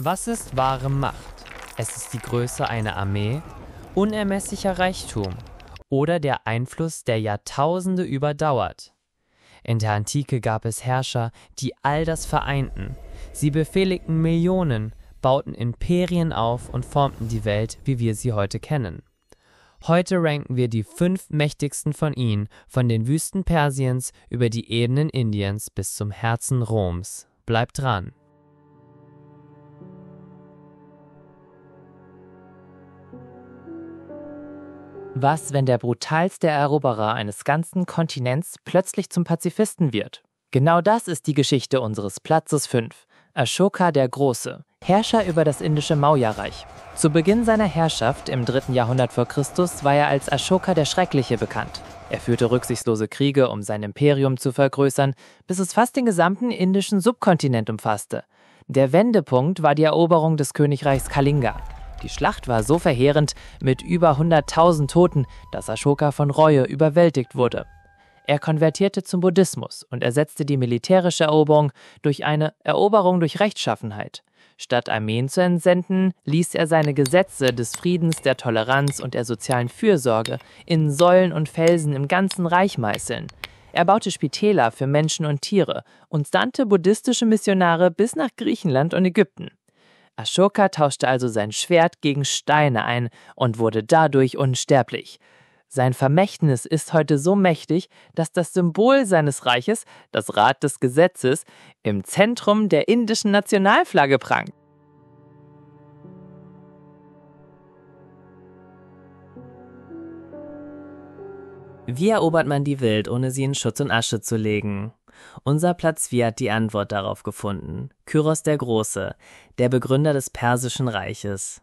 Was ist wahre Macht? Es ist die Größe einer Armee, unermesslicher Reichtum oder der Einfluss, der Jahrtausende überdauert. In der Antike gab es Herrscher, die all das vereinten. Sie befehligten Millionen, bauten Imperien auf und formten die Welt, wie wir sie heute kennen. Heute ranken wir die 5 mächtigsten von ihnen, von den Wüsten Persiens über die Ebenen Indiens bis zum Herzen Roms. Bleibt dran! Was, wenn der brutalste Eroberer eines ganzen Kontinents plötzlich zum Pazifisten wird? Genau das ist die Geschichte unseres Platzes 5. Ashoka der Große, Herrscher über das indische Maurya-Reich. Zu Beginn seiner Herrschaft im 3. Jahrhundert vor Christus war er als Ashoka der Schreckliche bekannt. Er führte rücksichtslose Kriege, um sein Imperium zu vergrößern, bis es fast den gesamten indischen Subkontinent umfasste. Der Wendepunkt war die Eroberung des Königreichs Kalinga. Die Schlacht war so verheerend, mit über 100.000 Toten, dass Ashoka von Reue überwältigt wurde. Er konvertierte zum Buddhismus und ersetzte die militärische Eroberung durch eine Eroberung durch Rechtschaffenheit. Statt Armeen zu entsenden, ließ er seine Gesetze des Friedens, der Toleranz und der sozialen Fürsorge in Säulen und Felsen im ganzen Reich meißeln. Er baute Spitäler für Menschen und Tiere und sandte buddhistische Missionare bis nach Griechenland und Ägypten. Ashoka tauschte also sein Schwert gegen Steine ein und wurde dadurch unsterblich. Sein Vermächtnis ist heute so mächtig, dass das Symbol seines Reiches, das Rad des Gesetzes, im Zentrum der indischen Nationalflagge prangt. Wie erobert man die Welt, ohne sie in Schutt und Asche zu legen? Unser Platz 4 hat die Antwort darauf gefunden. Kyros der Große, der Begründer des Persischen Reiches.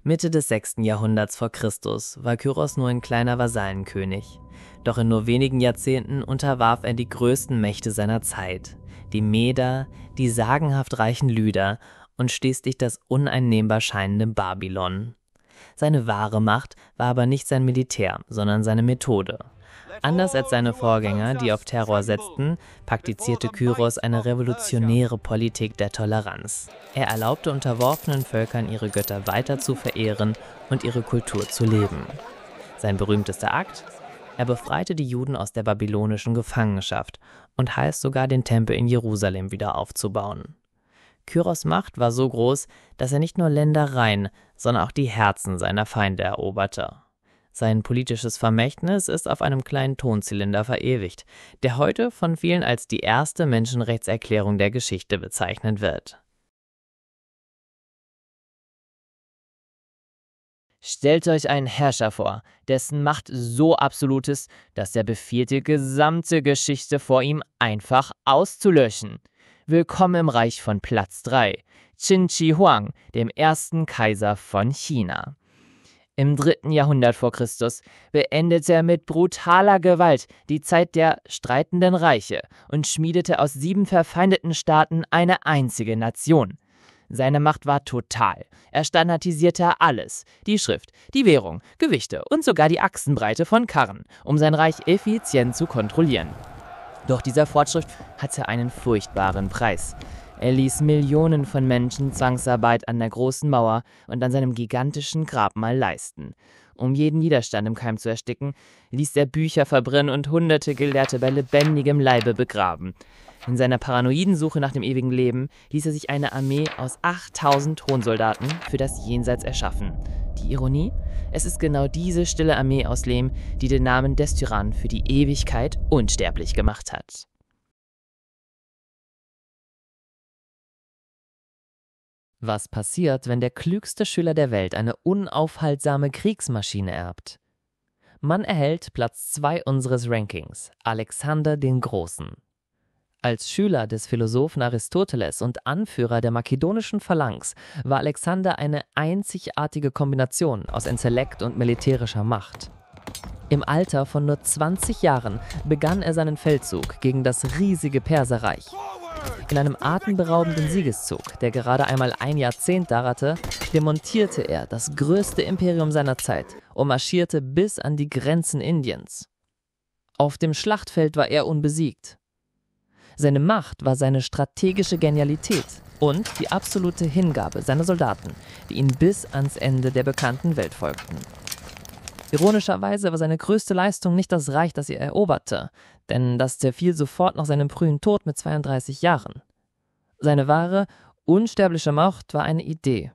Mitte des 6. Jahrhunderts vor Christus war Kyros nur ein kleiner Vasallenkönig. Doch in nur wenigen Jahrzehnten unterwarf er die größten Mächte seiner Zeit. Die Meder, die sagenhaft reichen Lyder und schließlich das uneinnehmbar scheinende Babylon. Seine wahre Macht war aber nicht sein Militär, sondern seine Methode. Anders als seine Vorgänger, die auf Terror setzten, praktizierte Kyros eine revolutionäre Politik der Toleranz. Er erlaubte unterworfenen Völkern, ihre Götter weiter zu verehren und ihre Kultur zu leben. Sein berühmtester Akt? Er befreite die Juden aus der babylonischen Gefangenschaft und half sogar, den Tempel in Jerusalem wieder aufzubauen. Kyros' Macht war so groß, dass er nicht nur Ländereien, sondern auch die Herzen seiner Feinde eroberte. Sein politisches Vermächtnis ist auf einem kleinen Tonzylinder verewigt, der heute von vielen als die erste Menschenrechtserklärung der Geschichte bezeichnet wird. Stellt euch einen Herrscher vor, dessen Macht so absolut ist, dass er befiehlt, die gesamte Geschichte vor ihm einfach auszulöschen. Willkommen im Reich von Platz 3, Qin Shi Huang, dem ersten Kaiser von China. Im 3. Jahrhundert vor Christus beendete er mit brutaler Gewalt die Zeit der streitenden Reiche und schmiedete aus 7 verfeindeten Staaten eine einzige Nation. Seine Macht war total. Er standardisierte alles: die Schrift, die Währung, Gewichte und sogar die Achsenbreite von Karren, um sein Reich effizient zu kontrollieren. Doch dieser Fortschritt hatte einen furchtbaren Preis. Er ließ Millionen von Menschen Zwangsarbeit an der Großen Mauer und an seinem gigantischen Grabmal leisten. Um jeden Widerstand im Keim zu ersticken, ließ er Bücher verbrennen und hunderte Gelehrte bei lebendigem Leibe begraben. In seiner paranoiden Suche nach dem ewigen Leben ließ er sich eine Armee aus 8000 Thronsoldaten für das Jenseits erschaffen. Die Ironie? Es ist genau diese stille Armee aus Lehm, die den Namen des Tyrannen für die Ewigkeit unsterblich gemacht hat. Was passiert, wenn der klügste Schüler der Welt eine unaufhaltsame Kriegsmaschine erbt? Man erhält Platz 2 unseres Rankings, Alexander den Großen. Als Schüler des Philosophen Aristoteles und Anführer der makedonischen Phalanx war Alexander eine einzigartige Kombination aus Intellekt und militärischer Macht. Im Alter von nur 20 Jahren begann er seinen Feldzug gegen das riesige Perserreich. In einem atemberaubenden Siegeszug, der gerade einmal ein Jahrzehnt dauerte, demontierte er das größte Imperium seiner Zeit und marschierte bis an die Grenzen Indiens. Auf dem Schlachtfeld war er unbesiegt. Seine Macht war seine strategische Genialität und die absolute Hingabe seiner Soldaten, die ihm bis ans Ende der bekannten Welt folgten. Ironischerweise war seine größte Leistung nicht das Reich, das er eroberte, denn das zerfiel sofort nach seinem frühen Tod mit 32 Jahren. Seine wahre, unsterbliche Macht war eine Idee: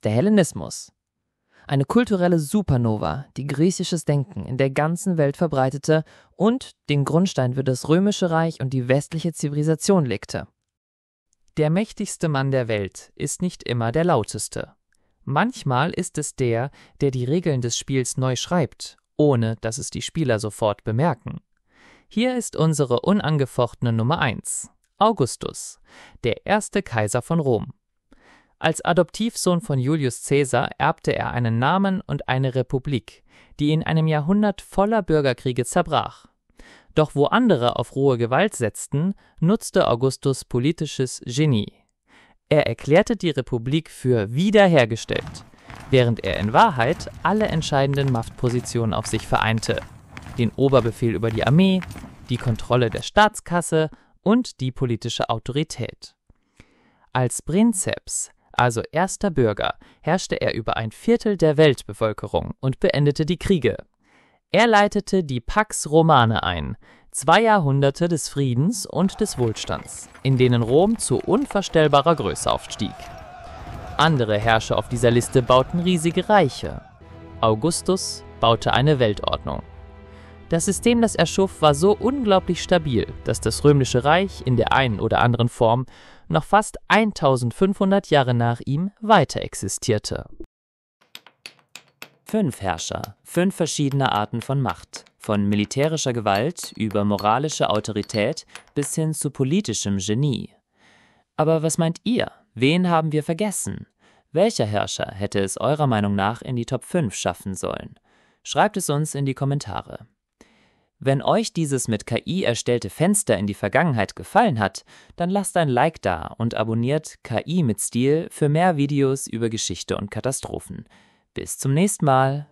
der Hellenismus. Eine kulturelle Supernova, die griechisches Denken in der ganzen Welt verbreitete und den Grundstein für das Römische Reich und die westliche Zivilisation legte. Der mächtigste Mann der Welt ist nicht immer der lauteste. Manchmal ist es der, der die Regeln des Spiels neu schreibt, ohne dass es die Spieler sofort bemerken. Hier ist unsere unangefochtene Nummer 1, Augustus, der erste Kaiser von Rom. Als Adoptivsohn von Julius Caesar erbte er einen Namen und eine Republik, die in einem Jahrhundert voller Bürgerkriege zerbrach. Doch wo andere auf rohe Gewalt setzten, nutzte Augustus politisches Genie. Er erklärte die Republik für wiederhergestellt, während er in Wahrheit alle entscheidenden Machtpositionen auf sich vereinte: den Oberbefehl über die Armee, die Kontrolle der Staatskasse und die politische Autorität. Als Princeps, also erster Bürger, herrschte er über ein Viertel der Weltbevölkerung und beendete die Kriege. Er leitete die Pax Romana ein, 2 Jahrhunderte des Friedens und des Wohlstands, in denen Rom zu unvorstellbarer Größe aufstieg. Andere Herrscher auf dieser Liste bauten riesige Reiche. Augustus baute eine Weltordnung. Das System, das er schuf, war so unglaublich stabil, dass das Römische Reich in der einen oder anderen Form noch fast 1500 Jahre nach ihm weiter existierte. 5 Herrscher, 5 verschiedene Arten von Macht, von militärischer Gewalt über moralische Autorität bis hin zu politischem Genie. Aber was meint ihr? Wen haben wir vergessen? Welcher Herrscher hätte es eurer Meinung nach in die Top 5 schaffen sollen? Schreibt es uns in die Kommentare. Wenn euch dieses mit KI erstellte Fenster in die Vergangenheit gefallen hat, dann lasst ein Like da und abonniert KI mit Stil für mehr Videos über Geschichte und Katastrophen. Bis zum nächsten Mal!